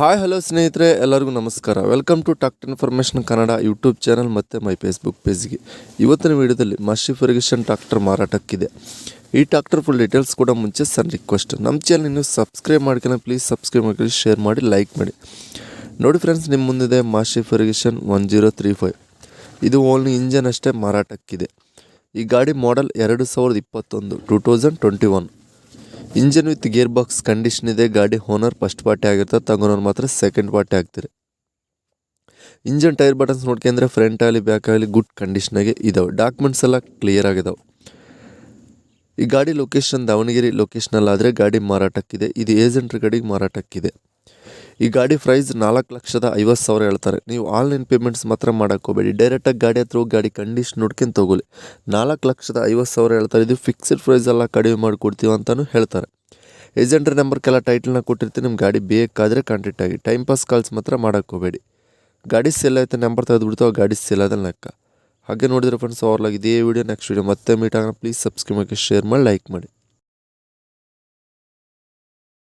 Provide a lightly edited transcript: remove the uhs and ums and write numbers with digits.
Hi hello ಸ್ನೇಹಿತರೆ, ಎಲ್ಲರಿಗೂ ನಮಸ್ಕಾರ. Welcome to talk information Kannada YouTube channel ಮತ್ತು ಮೈ ಫೇಸ್ಬುಕ್ ಪೇಜ್ಗೆ. ಇವತ್ತಿನ ವಿಡಿಯೋದಲ್ಲಿ ಮಾಸ್ಸಿ ಫರ್ಗ್ಯೂಸನ್ ಟ್ರಾಕ್ಟರ್ ಮಾರಾಟಕ್ಕಿದೆ. ಈ ಟ್ರಾಕ್ಟರ್ ಫುಲ್ ಡೀಟೇಲ್ಸ್ ಕೂಡ ಮುಂಚೆ ಸಣ್ಣ ರಿಕ್ವೆಸ್ಟ್, ನಮ್ಮ ಚಾನಲ್ ಇನ್ನೂ ಸಬ್ಸ್ಕ್ರೈಬ್ ಮಾಡ್ಕೊಂಡು ಪ್ಲೀಸ್ ಸಬ್ಸ್ಕ್ರೈಬ್ ಮಾಡಿ, ಶೇರ್ ಮಾಡಿ, ಲೈಕ್ ಮಾಡಿ. ನೋಡಿ ಫ್ರೆಂಡ್ಸ್, ನಿಮ್ಮ ಮುಂದಿದೆ ಮಾಸ್ಸಿ ಫರ್ಗ್ಯೂಸನ್ 1035. ಇದು ಓನ್ಲಿ ಇಂಜನ್ ಅಷ್ಟೇ ಮಾರಾಟಕ್ಕಿದೆ. ಈ ಗಾಡಿ model 2021 engine with gear box condition ಇದೆ. ಗಾಡಿ ಓನರ್ ಫಸ್ಟ್ ಪಾರ್ಟಿ ಆಗಿರ್ತದೆ, ತಗೊಂಡವ್ರು ಮಾತ್ರ ಸೆಕೆಂಡ್ ಪಾರ್ಟಿ ಆಗ್ತಾರೆ. ಇಂಜನ್ ಟೈರ್ ಬಟನ್ಸ್ ನೋಡ್ಕೊಂಡ್ರೆ ಫ್ರಂಟ್ ಆಗಲಿ ಬ್ಯಾಕ್ ಆಗಲಿ ಗುಡ್ ಕಂಡೀಷನಾಗೆ ಇದಾವೆ. ಡಾಕ್ಯುಮೆಂಟ್ಸ್ ಎಲ್ಲ ಕ್ಲಿಯರ್ ಆಗಿದಾವೆ. ಈ ಗಾಡಿ ಲೊಕೇಶನ್ ದಾವಣಗೆರೆ ಲೊಕೇಶನಲ್ಲಾದರೆ ಗಾಡಿ ಮಾರಾಟಕ್ಕಿದೆ. ಇದು ಏಜೆಂಟ್ರ ಗಾಡಿಗೆ ಮಾರಾಟಕ್ಕಿದೆ. ಈ ಗಾಡಿ ಪ್ರೈಸ್ 4,50,000 ಹೇಳ್ತಾರೆ. ನೀವು ಆನ್ಲೈನ್ ಪೇಮೆಂಟ್ಸ್ ಮಾತ್ರ ಮಾಡೋಕ್ಕೋಗಬೇಡಿ. ಡೈರೆಕ್ಟಾಗಿ ಗಾಡಿ ಹತ್ರ ಹೋಗಿ ಗಾಡಿ ಕಂಡೀಷನ್ ನೋಡ್ಕೊಂಡು ತೊಗೊಳ್ಳಿ. 4,50,000 ಹೇಳ್ತಾರೆ. ಇದು ಫಿಕ್ಸ್ಡ್ ಪ್ರೈಸ್ ಎಲ್ಲ ಕಡಿಮೆ ಮಾಡಿಕೊಡ್ತೀವಿ ಅಂತಲೂ ಹೇಳ್ತಾರೆ. ಏಜೆಂಟ್ರ ನಂಬರ್ಗೆಲ್ಲ ಟೈಟಲ್ನ ಕೊಟ್ಟಿರ್ತೀನಿ. ನಿಮ್ಮ ಗಾಡಿ ಬೇಕಾದರೆ ಕಾಂಟ್ಯಾಕ್ಟ್ ಆಗಿ. ಟೈಮ್ ಪಾಸ್ ಕಾಲ್ಸ್ ಮಾತ್ರ ಮಾಡೋಕ್ಕೋಗಬೇಡಿ. ಗಾಡಿ ಸೇಲ್ ಆಯಿತು ನಂಬರ್ ತೆಗೆದುಬಿಡ್ತು, ಆ ಗಾಡಿ ಸೇಲ್ ಆದ ಲೆಕ್ಕ. ಹಾಗೆ ನೋಡಿದ್ರೆ ಫ್ರೆಂಡ್ಸ್, ಅವ್ರಲಾಗಿ ಇದೇ ವಿಡಿಯೋ ನೆಕ್ಸ್ಟ್ ವಿಡಿಯೋ ಮತ್ತೆ ಮೀಟ್ ಆಗೋಣ. ಪ್ಲೀಸ್ ಸಬ್ಸ್ಕ್ರೈಬ್ ಮಾಡಿ, ಶೇರ್ ಮಾಡಿ, ಲೈಕ್ ಮಾಡಿ.